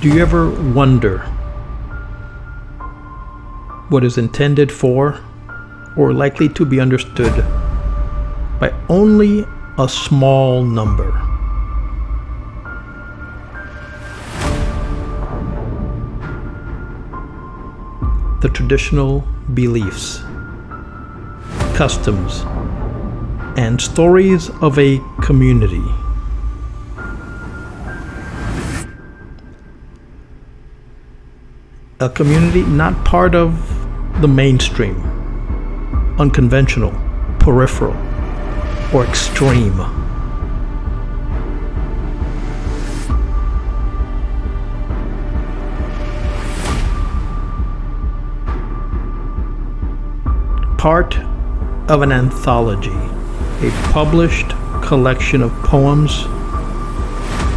Do you ever wonder what is intended for or likely to be understood by only a small number? The traditional beliefs, customs, and stories of a community. A community not part of the mainstream, unconventional, peripheral, or extreme. Part of an anthology, a published collection of poems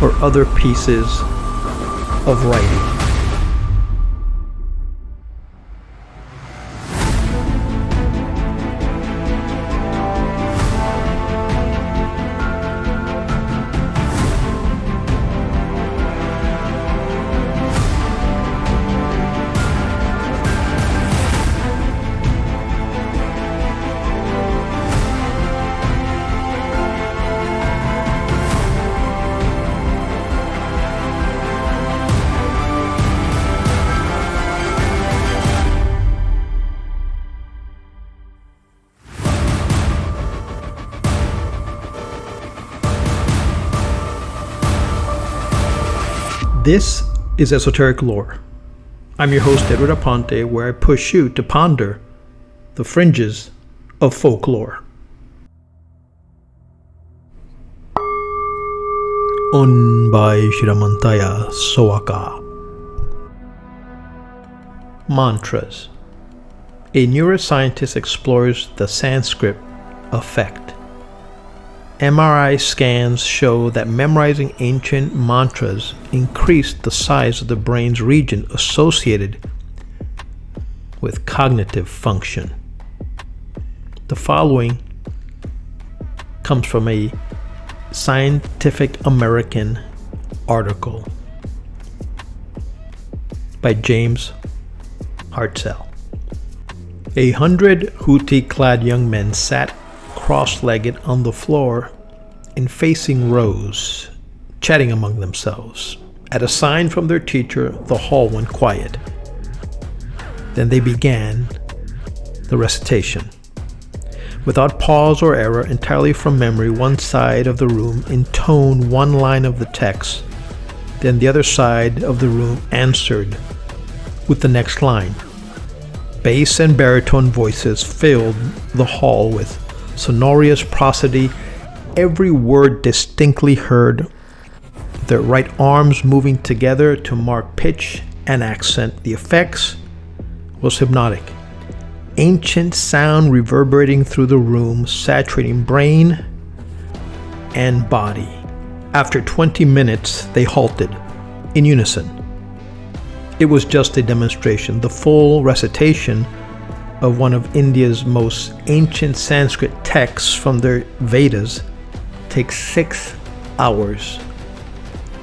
or other pieces of writing. This is Esoteric Lore. I'm your host, Edward Aponte, where I push you to ponder the fringes of folklore. Onbai Shiramantaya Soaka. Mantras. A neuroscientist explores the Sanskrit effect. MRI scans show that memorizing ancient mantras increased the size of the brain's region associated with cognitive function. The following comes from a Scientific American article by James Hartzell. 100 hoodie-clad young men sat cross-legged on the floor in facing rows, chatting among themselves. At a sign from their teacher, the hall went quiet. Then they began the recitation. Without pause or error, entirely from memory, one side of the room intoned one line of the text, then the other side of the room answered with the next line. Bass and baritone voices filled the hall with sonorous prosody, every word distinctly heard, their right arms moving together to mark pitch and accent. The effects was hypnotic. Ancient sound reverberating through the room, saturating brain and body. After 20 minutes, they halted, in unison. It was just a demonstration. The full recitation of one of India's most ancient Sanskrit texts from their Vedas takes 6 hours.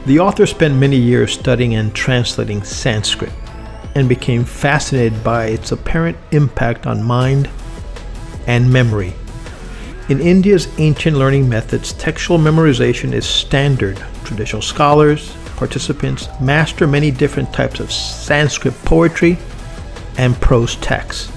The author spent many years studying and translating Sanskrit and became fascinated by its apparent impact on mind and memory. In India's ancient learning methods, textual memorization is standard. Traditional scholars, participants master many different types of Sanskrit poetry and prose texts.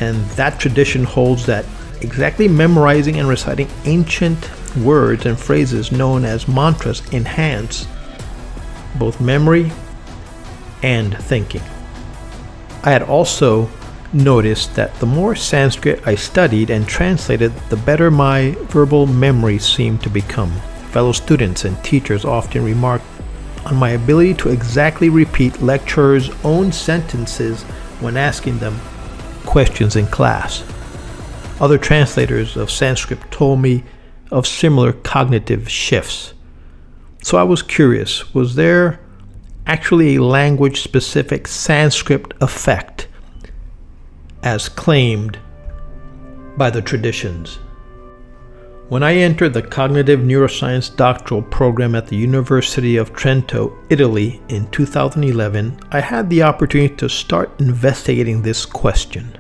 And that tradition holds that exactly memorizing and reciting ancient words and phrases known as mantras enhance both memory and thinking. I had also noticed that the more Sanskrit I studied and translated, the better my verbal memory seemed to become. Fellow students and teachers often remarked on my ability to exactly repeat lecturers' own sentences when asking them questions in class. Other translators of Sanskrit told me of similar cognitive shifts. So I was curious, was there actually a language-specific Sanskrit effect as claimed by the traditions? When I entered the Cognitive Neuroscience doctoral program at the University of Trento, Italy in 2011, I had the opportunity to start investigating this question.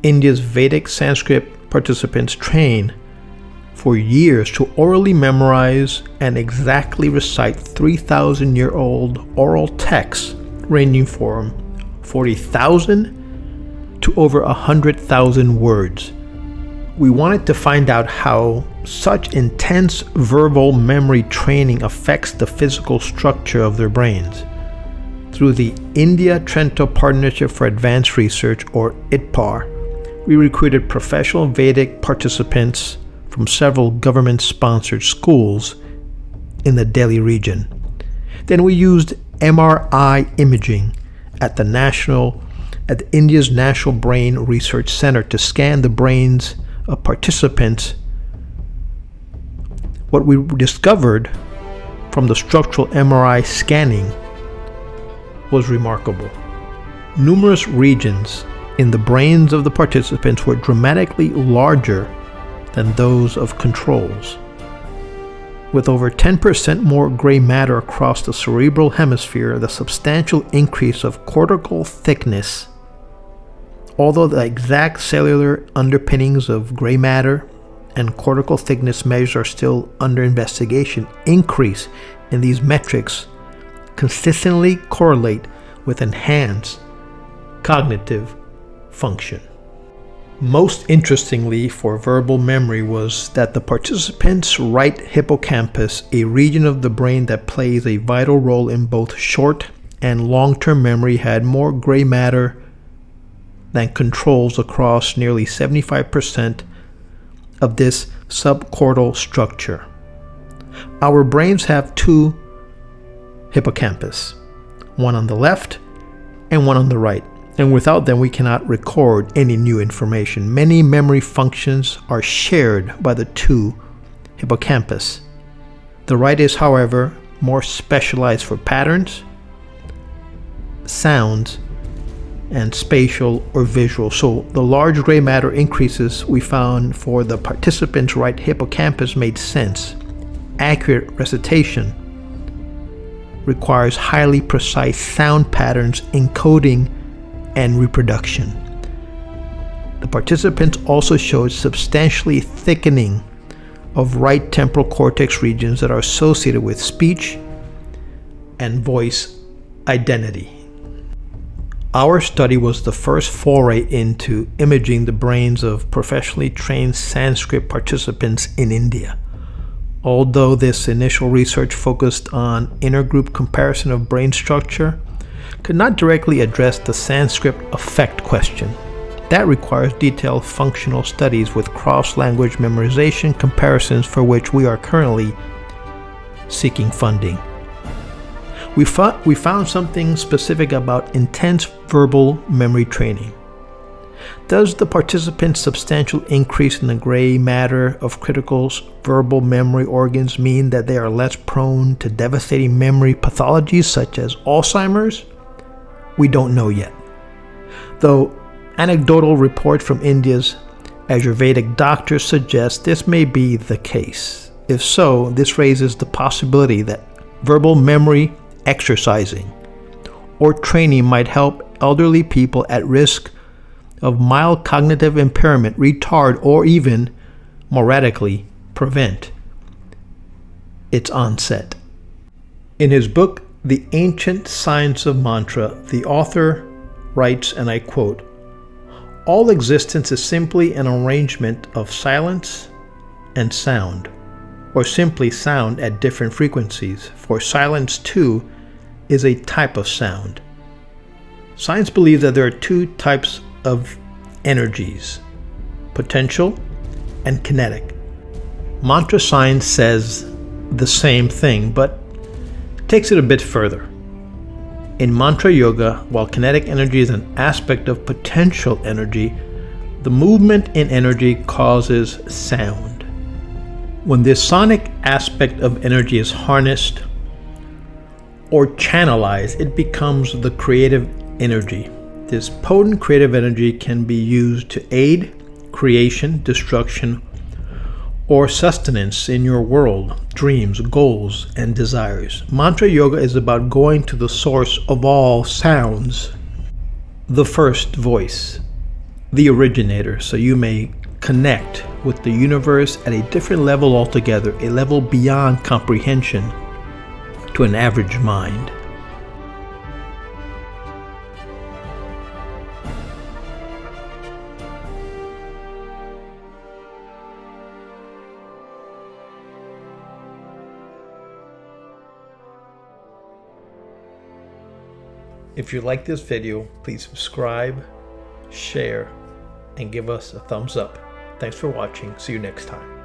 India's Vedic Sanskrit participants train for years to orally memorize and exactly recite 3,000-year-old oral texts ranging from 40,000 to over 100,000 words. We wanted to find out how such intense verbal memory training affects the physical structure of their brains. Through the India-Trento Partnership for Advanced Research, or ITPAR, we recruited professional Vedic participants from several government-sponsored schools in the Delhi region. Then we used MRI imaging at India's National Brain Research Center to scan the brains of participants. What we discovered from the structural MRI scanning was remarkable. Numerous regions in the brains of the participants were dramatically larger than those of controls, with over 10% more gray matter across the cerebral hemisphere. The substantial increase of cortical thickness, although the exact cellular underpinnings of gray matter and cortical thickness measures are still under investigation, increase in these metrics consistently correlate with enhanced cognitive function. Most interestingly for verbal memory was that the participants' right hippocampus, a region of the brain that plays a vital role in both short and long-term memory, had more gray matter than controls across nearly 75% of this subcortical structure. Our brains have two hippocampus, one on the left and one on the right, and without them we cannot record any new information. Many memory functions are shared by the two hippocampus. The right is, however, more specialized for patterns, sounds, and spatial or visual. So the large gray matter increases we found for the participants' right hippocampus made sense. Accurate recitation requires highly precise sound patterns, encoding, and reproduction. The participants also showed substantially thickening of right temporal cortex regions that are associated with speech and voice identity. Our study was the first foray into imaging the brains of professionally trained Sanskrit participants in India. Although this initial research focused on intergroup comparison of brain structure, could not directly address the Sanskrit effect question. That requires detailed functional studies with cross-language memorization comparisons, for which we are currently seeking funding. We found something specific about intense verbal memory training. Does the participants' substantial increase in the gray matter of critical verbal memory organs mean that they are less prone to devastating memory pathologies such as Alzheimer's? We don't know yet. Though anecdotal reports from India's Ayurvedic doctors suggest this may be the case. If so, this raises the possibility that verbal memory exercising or training might help elderly people at risk of mild cognitive impairment retard or even, more radically, prevent its onset. In his book, The Ancient Science of Mantra, the author writes, and I quote, "All existence is simply an arrangement of silence and sound, or simply sound at different frequencies, for silence too is a type of sound. Science believes that there are two types of energies, potential and kinetic. Mantra science says the same thing, but takes it a bit further. In mantra yoga, while kinetic energy is an aspect of potential energy, the movement in energy causes sound. When this sonic aspect of energy is harnessed or channelized, it becomes the creative energy. This potent creative energy can be used to aid creation, destruction, or sustenance in your world, dreams, goals, and desires. Mantra yoga is about going to the source of all sounds, the first voice, the originator, so you may connect with the universe at a different level altogether, a level beyond comprehension to an average mind. If you like this video, please subscribe, share, and give us a thumbs up. Thanks for watching. See you next time.